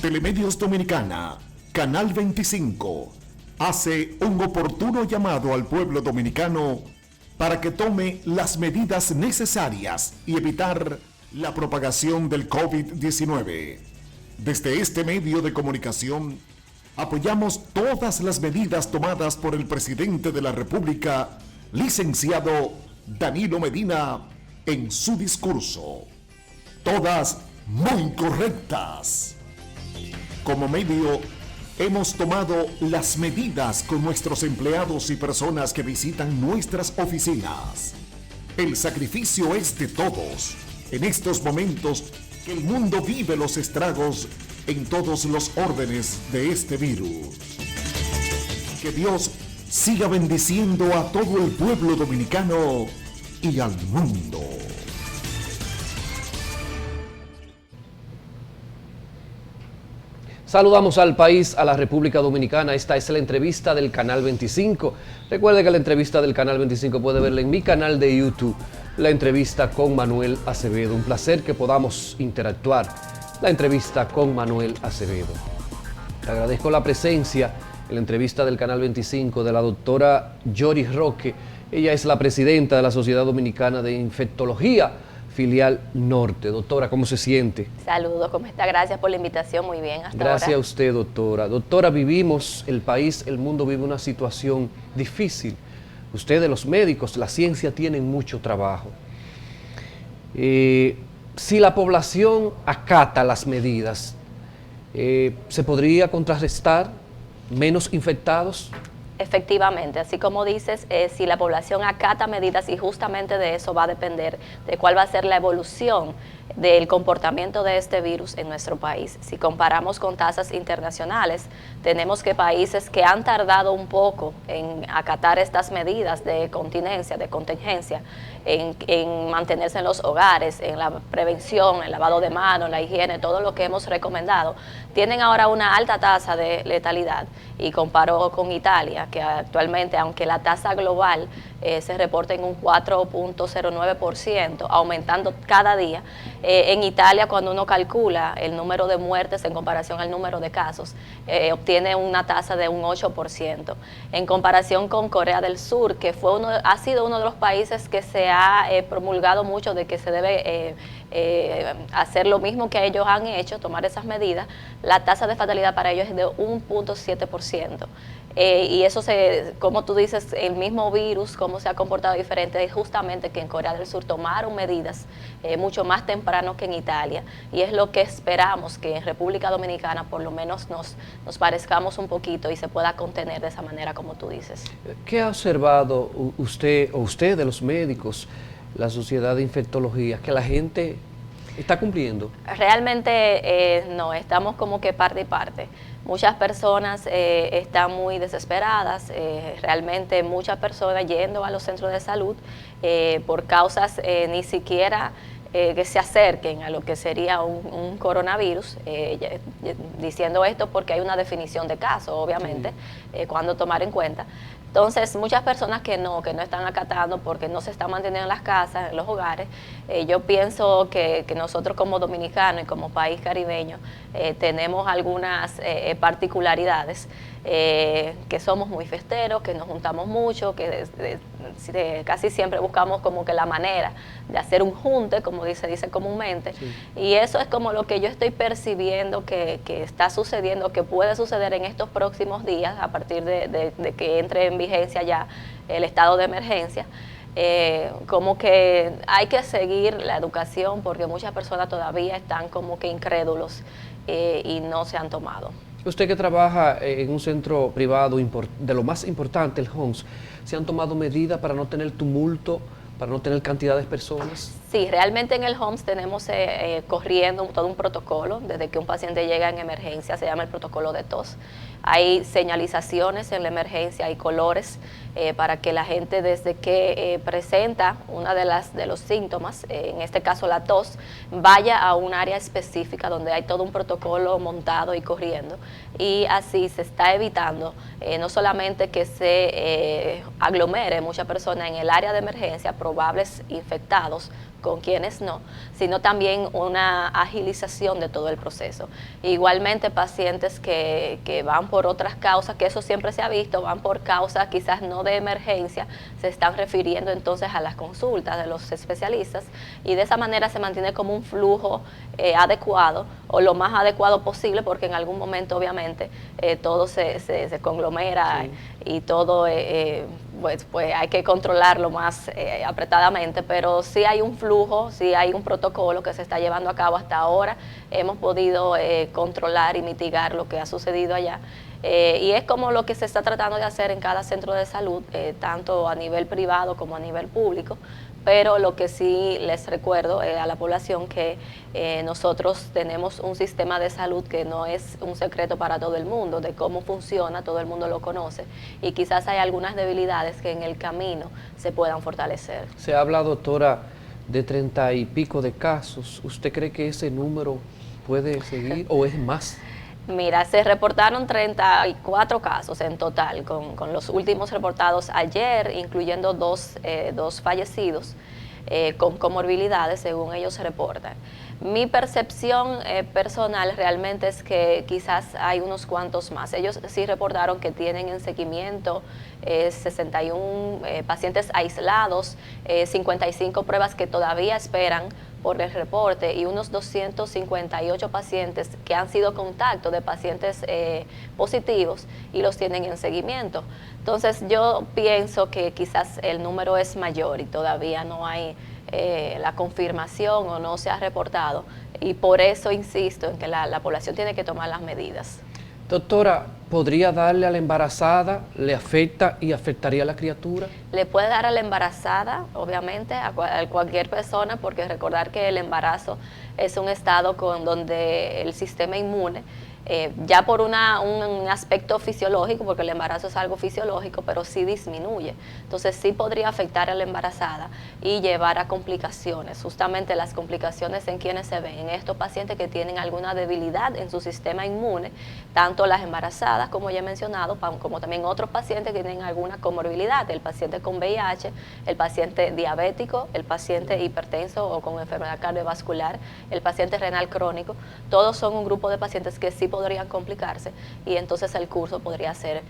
Telemedios Dominicana, Canal 25, hace un oportuno llamado al pueblo dominicano para que tome las medidas necesarias y evitar la propagación del COVID-19. Desde este medio de comunicación, apoyamos todas las medidas tomadas por el presidente de la República, licenciado Danilo Medina, en su discurso. Todas muy correctas. Como medio, hemos tomado las medidas con nuestros empleados y personas que visitan nuestras oficinas. El sacrificio es de todos en estos momentos que el mundo vive los estragos en todos los órdenes de este virus. Que Dios siga bendiciendo a todo el pueblo dominicano y al mundo. Saludamos al país, a la República Dominicana. Esta es la entrevista del Canal 25. Recuerde que la entrevista del Canal 25 puede verla en mi canal de YouTube. La entrevista con Manuel Acevedo. Un placer que podamos interactuar. La entrevista con Manuel Acevedo. Te agradezco la presencia en la entrevista del Canal 25 de la doctora Yoris Roque. Ella es la presidenta de la Sociedad Dominicana de Infectología, filial Norte. Doctora, ¿cómo se siente? Saludos, ¿cómo está? Gracias por la invitación, muy bien hasta ahora. Gracias a usted, doctora. Doctora, vivimos, el país, el mundo vive una situación difícil. Ustedes, los médicos, la ciencia, tienen mucho trabajo. Si la población acata las medidas, ¿se podría contrarrestar menos infectados? Efectivamente, así como dices, si la población acata medidas, y justamente de eso va a depender de cuál va a ser la evolución del comportamiento de este virus en nuestro país. Si comparamos con tasas internacionales, tenemos que países que han tardado un poco en acatar estas medidas de contingencia, en mantenerse en los hogares, en la prevención, el lavado de manos, la higiene, todo lo que hemos recomendado, tienen ahora una alta tasa de letalidad. Y comparó con Italia, que actualmente, aunque la tasa global se reporta en un 4.09%, aumentando cada día, en Italia, cuando uno calcula el número de muertes en comparación al número de casos, obtiene una tasa de un 8%. En comparación con Corea del Sur, que ha sido uno de los países que se ha promulgado mucho de que se debe hacer lo mismo que ellos han hecho, tomar esas medidas, la tasa de fatalidad para ellos es de 1.7%. Y eso, como tú dices, el mismo virus, cómo se ha comportado diferente, es justamente que en Corea del Sur tomaron medidas mucho más temprano que en Italia, y es lo que esperamos que en República Dominicana por lo menos nos parezcamos un poquito y se pueda contener de esa manera como tú dices. ¿Qué ha observado usted o ustedes, los médicos, la Sociedad de Infectología, que la gente está cumpliendo? Realmente no, estamos como que parte y parte. Muchas personas están muy desesperadas, realmente muchas personas yendo a los centros de salud por causas ni siquiera que se acerquen a lo que sería un coronavirus, diciendo esto porque hay una definición de caso, obviamente, cuando tomar en cuenta. Entonces, muchas personas que no están acatando porque no se están manteniendo en las casas, en los hogares. Yo pienso que nosotros como dominicanos y como país caribeño tenemos algunas particularidades, que somos muy festeros, que nos juntamos mucho, que casi siempre buscamos como que la manera de hacer un junte, como dice comúnmente. Sí. Y eso es como lo que yo estoy percibiendo que está sucediendo, que puede suceder en estos próximos días, a partir de que entre en vigencia ya el estado de emergencia. Como que hay que seguir la educación porque muchas personas todavía están como que incrédulos y no se han tomado. Usted que trabaja en un centro privado de lo más importante, el HOMS, ¿se han tomado medidas para no tener tumulto, para no tener cantidad de personas? Sí, realmente en el HOMS tenemos corriendo todo un protocolo. Desde que un paciente llega en emergencia, se llama el protocolo de tos. Hay señalizaciones en la emergencia, hay colores para que la gente, desde que presenta una de los síntomas, en este caso la tos, vaya a un área específica donde hay todo un protocolo montado y corriendo, y así se está evitando no solamente que se aglomere mucha persona en el área de emergencia, probables infectados, con quienes no, sino también una agilización de todo el proceso. Igualmente pacientes que van por otras causas, que eso siempre se ha visto, van por causas quizás no de emergencia, se están refiriendo entonces a las consultas de los especialistas y de esa manera se mantiene como un flujo adecuado o lo más adecuado posible, porque en algún momento obviamente todo se conglomera, sí, y todo pues hay que controlarlo más apretadamente, pero sí hay un flujo, sí hay un protocolo que se está llevando a cabo hasta ahora. Hemos podido controlar y mitigar lo que ha sucedido allá. Y es como lo que se está tratando de hacer en cada centro de salud, tanto a nivel privado como a nivel público. Pero lo que sí les recuerdo a la población que nosotros tenemos un sistema de salud que no es un secreto para todo el mundo, de cómo funciona, todo el mundo lo conoce y quizás hay algunas debilidades que en el camino se puedan fortalecer. Se habla, doctora, de 30 y pico de casos. ¿Usted cree que ese número puede seguir o es más? Mira, se reportaron 34 casos en total, con los últimos reportados ayer, incluyendo dos fallecidos con comorbilidades, según ellos reportan. Mi percepción personal realmente es que quizás hay unos cuantos más. Ellos sí reportaron que tienen en seguimiento 61 pacientes aislados, 55 pruebas que todavía esperan por el reporte y unos 258 pacientes que han sido contacto de pacientes positivos y los tienen en seguimiento. Entonces yo pienso que quizás el número es mayor y todavía no hay la confirmación o no se ha reportado y por eso insisto en que la población tiene que tomar las medidas. Doctora, ¿podría darle a la embarazada, le afecta y afectaría a la criatura? Le puede dar a la embarazada, obviamente, a cualquier persona, porque recordar que el embarazo es un estado donde el sistema inmune, ya por un aspecto fisiológico, porque el embarazo es algo fisiológico, pero sí disminuye. Entonces sí podría afectar a la embarazada y llevar a complicaciones. Justamente las complicaciones en quienes se ven, en estos pacientes que tienen alguna debilidad en su sistema inmune, tanto las embarazadas, como ya he mencionado, como también otros pacientes que tienen alguna comorbilidad, el paciente con VIH, el paciente diabético, el paciente hipertenso o con enfermedad cardiovascular, el paciente renal crónico, todos son un grupo de pacientes que sí podrían complicarse y entonces el curso podría ser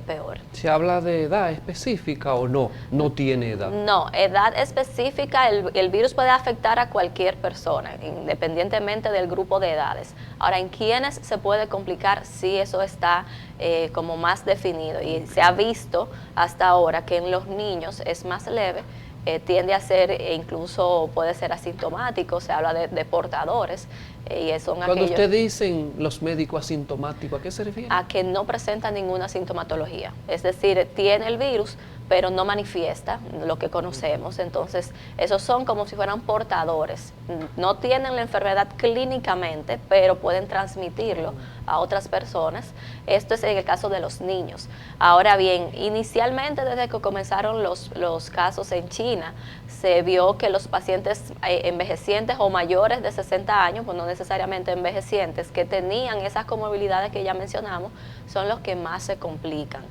peor. ¿Se habla de edad específica o no? ¿No tiene edad? No, edad específica, el virus puede afectar a cualquier persona, independientemente del grupo de edades. Ahora, en quienes se puede complicar, sí, eso está como más definido y se ha visto hasta ahora que en los niños es más leve, tiende a ser, incluso puede ser asintomático, se habla de portadores. Y son Cuando usted dicen los médicos asintomáticos, ¿a qué se refiere? A que no presenta ninguna sintomatología, es decir, tiene el virus, pero no manifiesta lo que conocemos. Entonces, esos son como si fueran portadores. No tienen la enfermedad clínicamente, pero pueden transmitirlo a otras personas. Esto es en el caso de los niños. Ahora bien, inicialmente desde que comenzaron los casos en China, se vio que los pacientes envejecientes o mayores de 60 años, pues no necesariamente envejecientes, que tenían esas comorbilidades que ya mencionamos, son los que más se complican.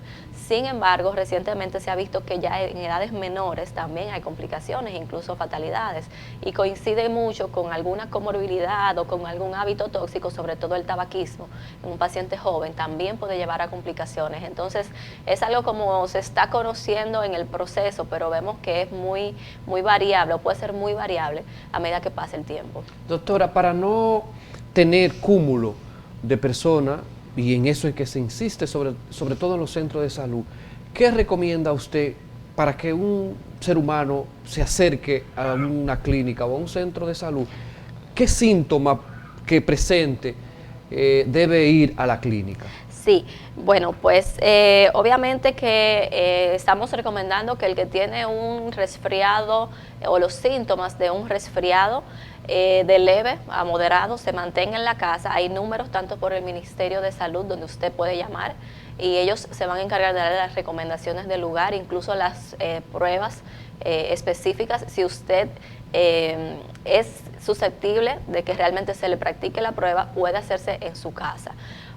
Sin embargo, recientemente se ha visto que ya en edades menores también hay complicaciones, incluso fatalidades, y coincide mucho con alguna comorbilidad o con algún hábito tóxico, sobre todo el tabaquismo. En un paciente joven también puede llevar a complicaciones. Entonces, es algo como se está conociendo en el proceso, pero vemos que es muy variable, o puede ser muy variable a medida que pase el tiempo. Doctora, para no tener cúmulo de personas, y en eso es que se insiste, sobre todo en los centros de salud, ¿qué recomienda usted para que un ser humano se acerque a una clínica o a un centro de salud? ¿Qué síntoma que presente debe ir a la clínica? Sí, bueno, pues obviamente que estamos recomendando que el que tiene un resfriado o los síntomas de un resfriado de leve a moderado se mantenga en la casa. Hay números tanto por el Ministerio de Salud donde usted puede llamar y ellos se van a encargar de darle las recomendaciones del lugar, incluso las pruebas específicas. Si usted es susceptible de que realmente se le practique la prueba, puede hacerse en su casa.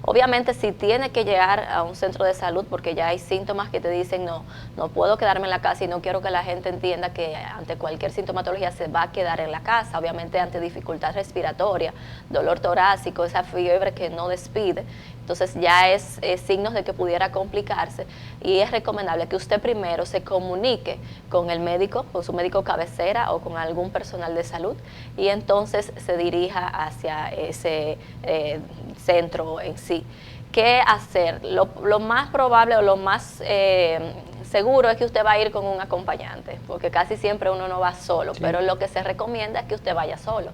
Obviamente si tiene que llegar a un centro de salud porque ya hay síntomas que te dicen no puedo quedarme en la casa y no quiero que la gente entienda que ante cualquier sintomatología se va a quedar en la casa, obviamente ante dificultad respiratoria, dolor torácico, esa fiebre que no despide, entonces ya es signos de que pudiera complicarse y es recomendable que usted primero se comunique con el médico, con su médico cabecera o con algún personal de salud y entonces se dirija hacia ese centro en sí. ¿Qué hacer? Lo más probable o lo más seguro es que usted va a ir con un acompañante, porque casi siempre uno no va solo, sí. Pero lo que se recomienda es que usted vaya solo.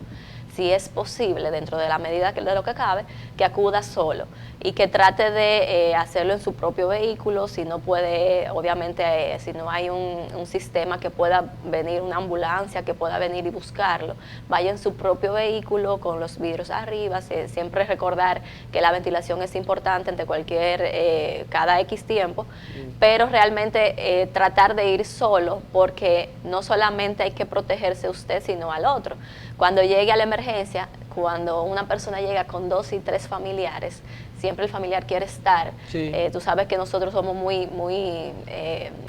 Si es posible, dentro de la medida de lo que cabe, que acuda solo y que trate de hacerlo en su propio vehículo. Si no puede, obviamente, si no hay un sistema que pueda venir, una ambulancia que pueda venir y buscarlo, vaya en su propio vehículo con los vidrios arriba. Siempre recordar que la ventilación es importante ante cada X tiempo, pero realmente tratar de ir solo, porque no solamente hay que protegerse usted, sino al otro. Cuando llegue a la emergencia, cuando una persona llega con 2 y 3 familiares, siempre el familiar quiere estar. Sí. Tú sabes que nosotros somos muy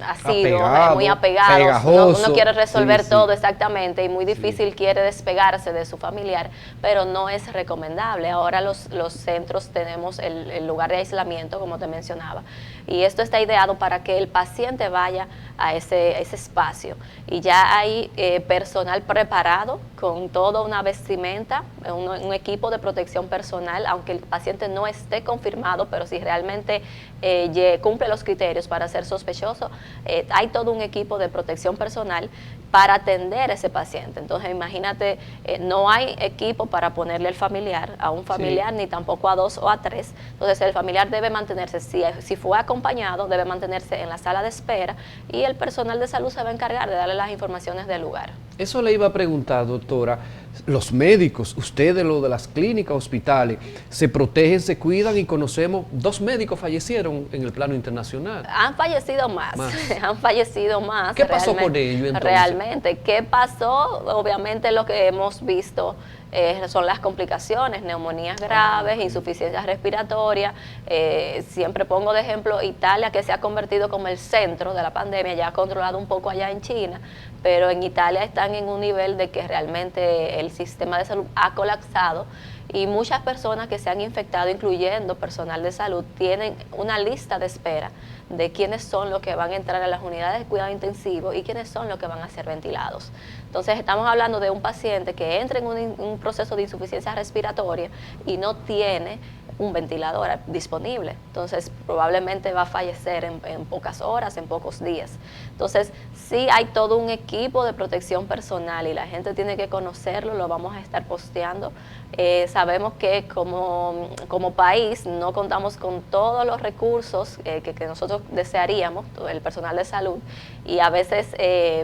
asiduos, muy apegados. Uno quiere resolver todo exactamente y muy difícil quiere despegarse de su familiar, pero no es recomendable. Ahora los centros tenemos el lugar de aislamiento, como te mencionaba, y esto está ideado para que el paciente vaya a ese espacio. Y ya hay personal preparado con toda una vestimenta, un equipo de protección personal, aunque el paciente no esté confirmado, pero si realmente cumple los criterios para ser sospechoso, hay todo un equipo de protección personal para atender a ese paciente. Entonces imagínate, no hay equipo para ponerle el familiar a un familiar, sí. Ni tampoco a 2 o a 3. Entonces el familiar debe mantenerse, si fue acompañado, debe mantenerse en la sala de espera y el personal de salud se va a encargar de darle las informaciones del lugar. Eso le iba a preguntar, doctora. Los médicos, ustedes, lo de las clínicas, hospitales, se protegen, se cuidan y conocemos 2 médicos fallecieron en el plano internacional. Han fallecido más. Han fallecido más. ¿Qué pasó con ellos entonces? Realmente, ¿qué pasó? Obviamente lo que hemos visto son las complicaciones, neumonías graves, insuficiencia respiratoria. Siempre pongo de ejemplo Italia, que se ha convertido como el centro de la pandemia, ya ha controlado un poco allá en China, pero en Italia están en un nivel de que realmente el sistema de salud ha colapsado y muchas personas que se han infectado, incluyendo personal de salud, tienen una lista de espera de quiénes son los que van a entrar a las unidades de cuidado intensivo y quiénes son los que van a ser ventilados. Entonces estamos hablando de un paciente que entra en un proceso de insuficiencia respiratoria y no tiene un ventilador disponible, entonces probablemente va a fallecer en pocas horas, en pocos días. Entonces sí hay todo un equipo de protección personal y la gente tiene que conocerlo, lo vamos a estar posteando. Sabemos que como país no contamos con todos los recursos que nosotros desearíamos, el personal de salud, y a veces,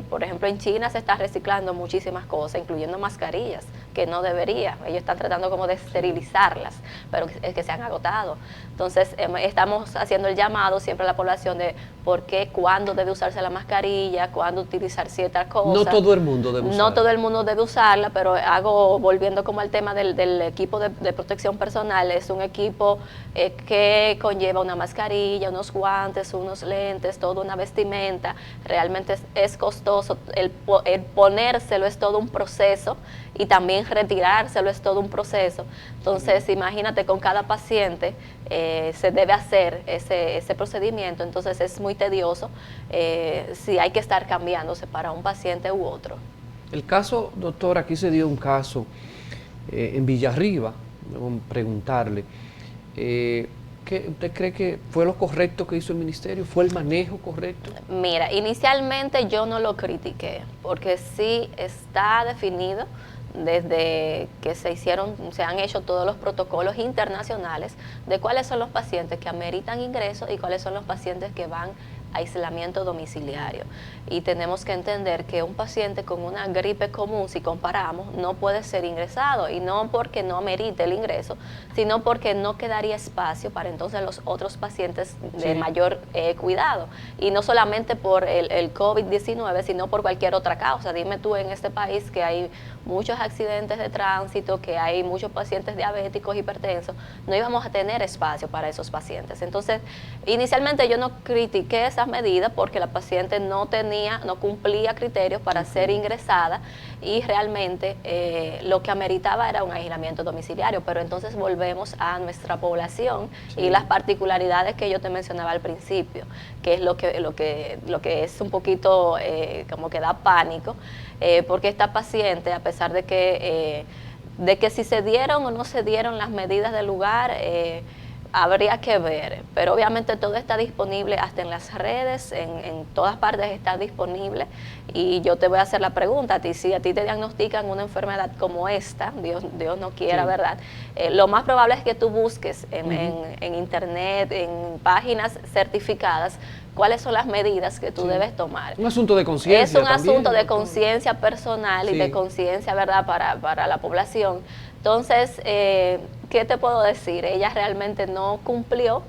por ejemplo, en China se está reciclando muchísimas cosas, incluyendo mascarillas, que no debería. Ellos están tratando como de esterilizarlas, pero es que se han agotado. Entonces, estamos haciendo el llamado siempre a la población de por qué, cuándo debe usarse la mascarilla, cuándo utilizar ciertas cosas. No todo el mundo debe usarla. No todo el mundo debe usarla, pero volviendo como al tema del equipo de protección personal, es un equipo que conlleva una mascarilla, unos guantes, unos lentes, toda una vestimenta. Realmente es costoso, el ponérselo es todo un proceso y también retirárselo es todo un proceso. Entonces, imagínate, con cada paciente se debe hacer ese procedimiento, entonces es muy tedioso si hay que estar cambiándose para un paciente u otro. El caso, doctor, aquí se dio un caso en Villarriba, vamos a preguntarle, ¿usted cree que fue lo correcto que hizo el ministerio? ¿Fue el manejo correcto? Mira, inicialmente yo no lo critiqué, porque sí está definido desde que se han hecho todos los protocolos internacionales de cuáles son los pacientes que ameritan ingreso y cuáles son los pacientes que van aislamiento domiciliario. Y tenemos que entender que un paciente con una gripe común, si comparamos, no puede ser ingresado, y no porque no amerite el ingreso, sino porque no quedaría espacio para entonces los otros pacientes de mayor cuidado. Y no solamente por el COVID-19, sino por cualquier otra causa. Dime tú, en este país que hay muchos accidentes de tránsito, que hay muchos pacientes diabéticos, hipertensos, no íbamos a tener espacio para esos pacientes. Entonces, inicialmente yo no critiqué esas medidas porque la paciente no cumplía criterios para ser ingresada, y realmente lo que ameritaba era un aislamiento domiciliario. Pero entonces volvemos a nuestra población y las particularidades que yo te mencionaba al principio, que es lo que es un poquito como que da pánico, porque esta paciente, a pesar de que si se dieron o no se dieron las medidas del lugar, habría que ver, pero obviamente todo está disponible hasta en las redes, en todas partes está disponible. Y yo te voy a hacer la pregunta a ti: si a ti te diagnostican una enfermedad como esta, Dios no quiera, ¿verdad? Lo más probable es que tú busques en internet, en páginas certificadas, cuáles son las medidas que tú debes tomar. Un asunto de conciencia. Es un también, asunto de conciencia personal y de conciencia, ¿verdad?, para la población. Entonces, ¿qué te puedo decir? Ella realmente no cumplió,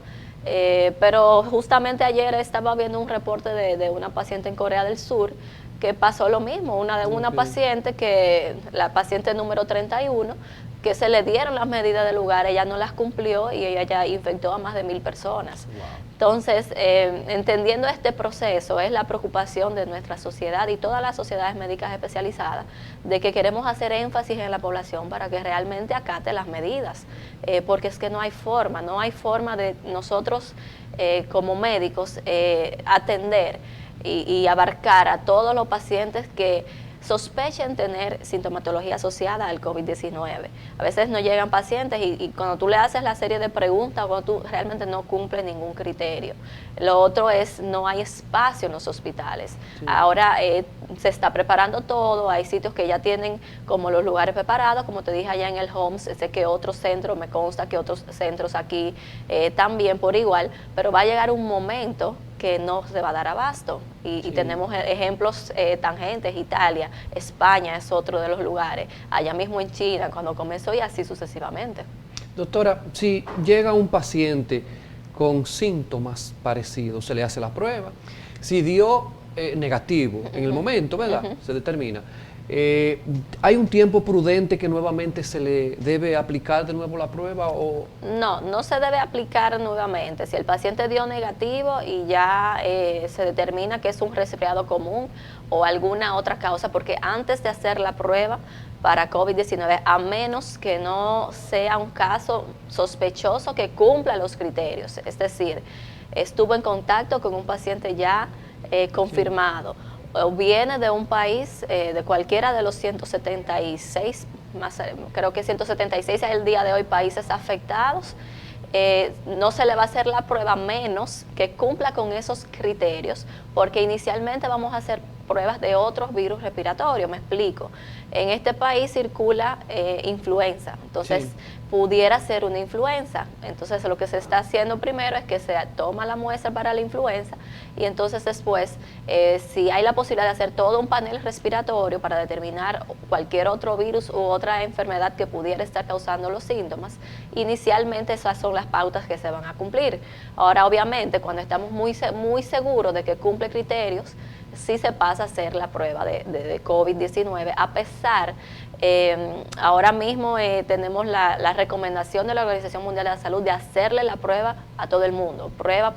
pero justamente ayer estaba viendo un reporte de una paciente en Corea del Sur que pasó lo mismo, una paciente la paciente número 31, que se le dieron las medidas del lugar, ella no las cumplió y ella ya infectó a más de 1,000 personas. Wow. Entonces, entendiendo este proceso, es la preocupación de nuestra sociedad y todas las sociedades médicas especializadas, de que queremos hacer énfasis en la población para que realmente acate las medidas, porque es que no hay forma de nosotros como médicos atender y abarcar a todos los pacientes que sospechen tener sintomatología asociada al COVID-19. A veces no llegan pacientes y cuando tú le haces la serie de preguntas, cuando tú realmente no cumples ningún criterio. Lo otro es, no hay espacio en los hospitales. Sí. Ahora se está preparando todo, hay sitios que ya tienen como los lugares preparados, como te dije allá en el Homs, sé que otros centros, me consta que otros centros aquí también por igual, pero va a llegar un momento que no se va a dar abasto. Y tenemos ejemplos tangentes: Italia, España es otro de los lugares, allá mismo en China cuando comenzó, y así sucesivamente. Doctora, si llega un paciente con síntomas parecidos, se le hace la prueba, si dio negativo en el momento, ¿verdad? Se determina. ¿Hay un tiempo prudente que nuevamente se le debe aplicar de nuevo la prueba? ¿O? No se debe aplicar nuevamente. Si el paciente dio negativo y ya se determina que es un resfriado común o alguna otra causa, porque antes de hacer la prueba para COVID-19, a menos que no sea un caso sospechoso que cumpla los criterios, es decir, estuvo en contacto con un paciente ya confirmado, o viene de un país, de cualquiera de los 176, creo que 176 es el día de hoy, países afectados, no se le va a hacer la prueba menos que cumpla con esos criterios, porque inicialmente vamos a hacer pruebas de otros virus respiratorios. Me explico. En este país circula influenza, entonces pudiera ser una influenza. Entonces lo que se está haciendo primero es que se toma la muestra para la influenza, y entonces después, si hay la posibilidad de hacer todo un panel respiratorio para determinar cualquier otro virus u otra enfermedad que pudiera estar causando los síntomas, inicialmente esas son las pautas que se van a cumplir. Ahora, obviamente, cuando estamos muy seguros de que cumple criterios, sí se pasa a hacer la prueba de COVID-19, a pesar, ahora mismo tenemos la recomendación de la Organización Mundial de la Salud de hacerle la prueba a todo el mundo, prueba.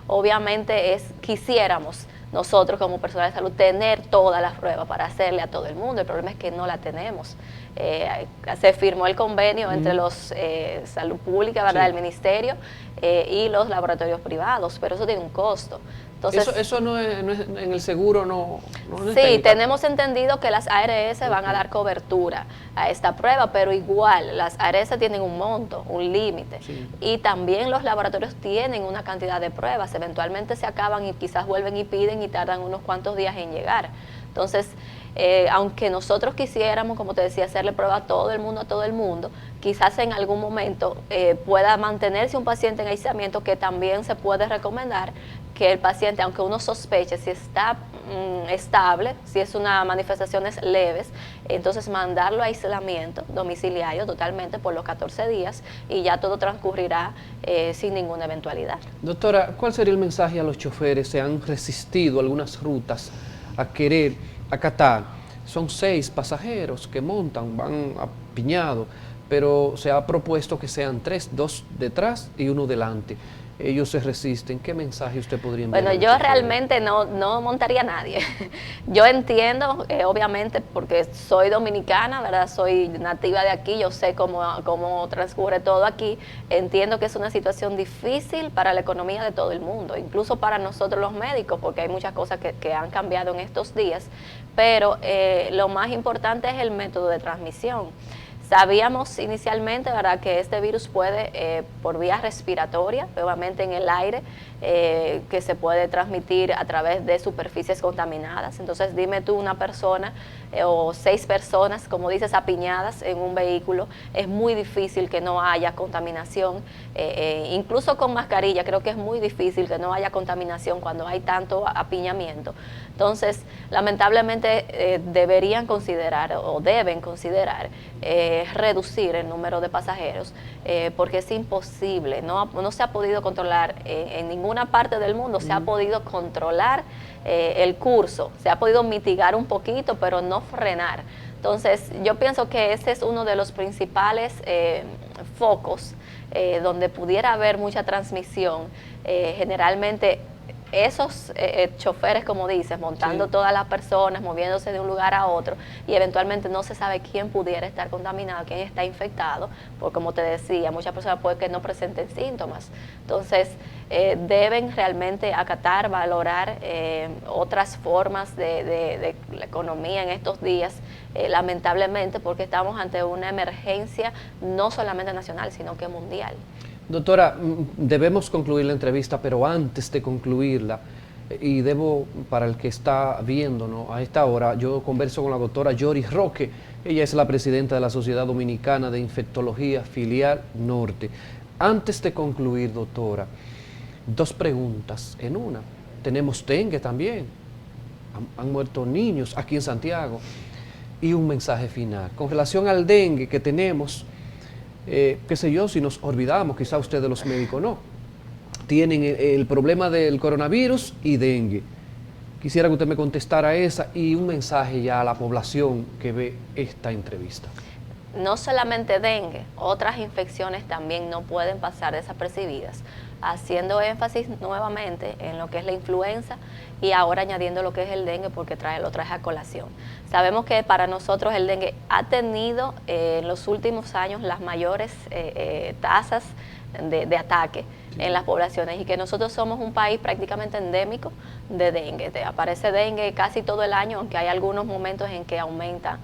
Obviamente quisiéramos nosotros como personal de salud tener todas las pruebas para hacerle a todo el mundo. El problema es que no la tenemos. Se firmó el convenio entre los salud pública, ¿verdad?, el ministerio y los laboratorios privados, pero eso tiene un costo. Entonces, eso no es en el seguro, no sí, tenemos entendido que las ARS van a dar cobertura a esta prueba, pero igual las ARS tienen un monto, un límite, y también los laboratorios tienen una cantidad de pruebas, eventualmente se acaban y quizás vuelven y piden y tardan unos cuantos días en llegar. Entonces, aunque nosotros quisiéramos, como te decía, hacerle prueba a todo el mundo, quizás en algún momento pueda mantenerse un paciente en aislamiento, que también se puede recomendar que el paciente, aunque uno sospeche si está estable, si es una manifestaciones leves, entonces mandarlo a aislamiento domiciliario totalmente por los 14 días y ya todo transcurrirá sin ninguna eventualidad. Doctora, ¿cuál sería el mensaje a los choferes? Se han resistido algunas rutas a querer acatar. Son 6 pasajeros que montan, van apiñados, pero se ha propuesto que sean 3, 2 detrás y 1 delante. Ellos se resisten. ¿Qué mensaje usted podría enviar? Bueno, yo realmente no montaría a nadie. Yo entiendo, obviamente, porque soy dominicana, ¿verdad? Soy nativa de aquí, yo sé cómo transcurre todo aquí. Entiendo que es una situación difícil para la economía de todo el mundo, incluso para nosotros los médicos, porque hay muchas cosas que han cambiado en estos días, pero lo más importante es el método de transmisión. Sabíamos inicialmente, ¿verdad?, que este virus puede, por vía respiratoria, obviamente en el aire, que se puede transmitir a través de superficies contaminadas. Entonces, dime tú, una persona o 6 personas, como dices, apiñadas en un vehículo, es muy difícil que no haya contaminación, incluso con mascarilla, creo que es muy difícil que no haya contaminación cuando hay tanto apiñamiento. Entonces, lamentablemente deberían considerar o deben considerar reducir el número de pasajeros, porque es imposible, no se ha podido controlar en ninguna parte del mundo, se ha podido controlar el curso, se ha podido mitigar un poquito, pero no frenar. Entonces, yo pienso que ese es uno de los principales focos donde pudiera haber mucha transmisión. Generalmente esos choferes, como dices, montando todas las personas, moviéndose de un lugar a otro, y eventualmente no se sabe quién pudiera estar contaminado, quién está infectado, porque como te decía, muchas personas pueden que no presenten síntomas. Entonces, deben realmente acatar, valorar otras formas de la economía en estos días, lamentablemente, porque estamos ante una emergencia no solamente nacional, sino que mundial. Doctora, debemos concluir la entrevista, pero antes de concluirla, y debo, para el que está viéndonos a esta hora, yo converso con la doctora Yoris Roque. Ella es la presidenta de la Sociedad Dominicana de Infectología Filial Norte. Antes de concluir, doctora, 2 preguntas en una. Tenemos dengue también. Han muerto niños aquí en Santiago. Y un mensaje final. Con relación al dengue que tenemos, qué sé yo, si nos olvidamos, quizá ustedes los médicos no, tienen el problema del coronavirus y dengue. Quisiera que usted me contestara esa y un mensaje ya a la población que ve esta entrevista. No solamente dengue, otras infecciones también no pueden pasar desapercibidas, haciendo énfasis nuevamente en lo que es la influenza y ahora añadiendo lo que es el dengue, porque lo trae a colación. Sabemos que para nosotros el dengue ha tenido en los últimos años las mayores tasas de ataque en las poblaciones, y que nosotros somos un país prácticamente endémico de dengue. Aparece dengue casi todo el año, aunque hay algunos momentos en que aumenta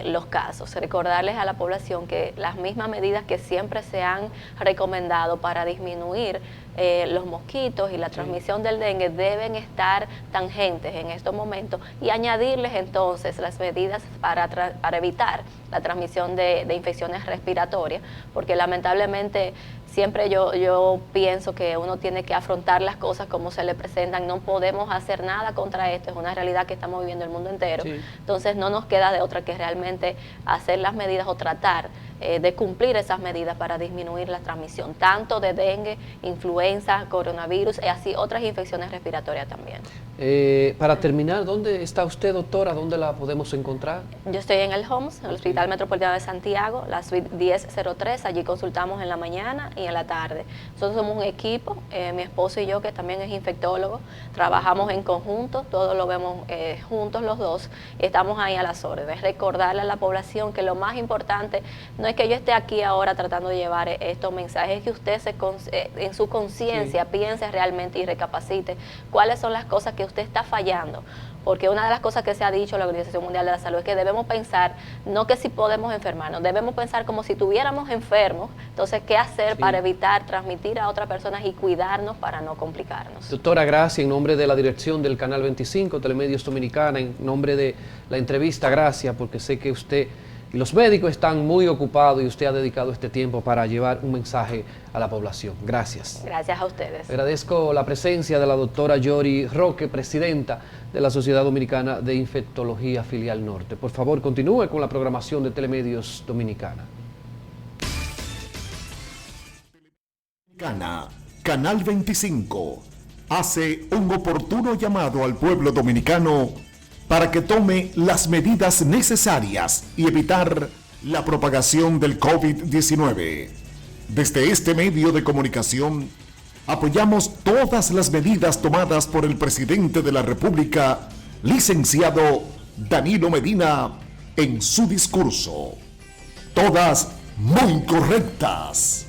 los casos. Recordarles a la población que las mismas medidas que siempre se han recomendado para disminuir los mosquitos y la transmisión del dengue deben estar tangentes en estos momentos, y añadirles entonces las medidas para evitar la transmisión de infecciones respiratorias, porque lamentablemente siempre yo pienso que uno tiene que afrontar las cosas como se le presentan. No podemos hacer nada contra esto, es una realidad que estamos viviendo el mundo entero. Sí. Entonces no nos queda de otra que realmente hacer las medidas o tratar de cumplir esas medidas para disminuir la transmisión, tanto de dengue, influenza, coronavirus y así otras infecciones respiratorias también. Para terminar, ¿dónde está usted, doctora? ¿Dónde la podemos encontrar? Yo estoy en el HOMS, en el Hospital Metropolitano de Santiago, la suite 1003, allí consultamos en la mañana y en la tarde. Nosotros somos un equipo, mi esposo y yo, que también es infectólogo, trabajamos en conjunto, todos lo vemos juntos los dos, y estamos ahí a las órdenes. Recordarle a la población que lo más importante no es que yo esté aquí ahora tratando de llevar estos mensajes, es que usted en su conciencia piense realmente y recapacite cuáles son las cosas que usted está fallando, porque una de las cosas que se ha dicho la Organización Mundial de la Salud es que debemos pensar, no que si podemos enfermarnos, debemos pensar como si estuviéramos enfermos, entonces qué hacer para evitar transmitir a otras personas y cuidarnos para no complicarnos. Doctora, gracias en nombre de la dirección del Canal 25, Telemedios Dominicana, en nombre de la entrevista, gracias, porque sé que usted y los médicos están muy ocupados y usted ha dedicado este tiempo para llevar un mensaje a la población. Gracias. Gracias a ustedes. Agradezco la presencia de la doctora Yori Roque, presidenta de la Sociedad Dominicana de Infectología Filial Norte. Por favor, continúe con la programación de Telemedios Dominicana. Canal 25 hace un oportuno llamado al pueblo dominicano para que tome las medidas necesarias y evitar la propagación del COVID-19. Desde este medio de comunicación, apoyamos todas las medidas tomadas por el presidente de la República, licenciado Danilo Medina, en su discurso. Todas muy correctas.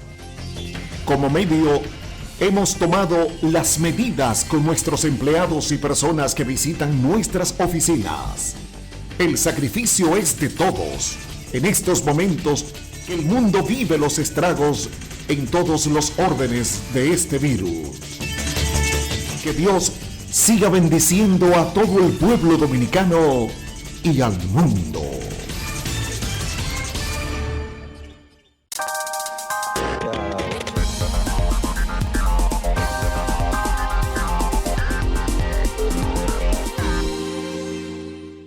Como medio, hemos tomado las medidas con nuestros empleados y personas que visitan nuestras oficinas. El sacrificio es de todos. En estos momentos, el mundo vive los estragos en todos los órdenes de este virus. Que Dios siga bendiciendo a todo el pueblo dominicano y al mundo.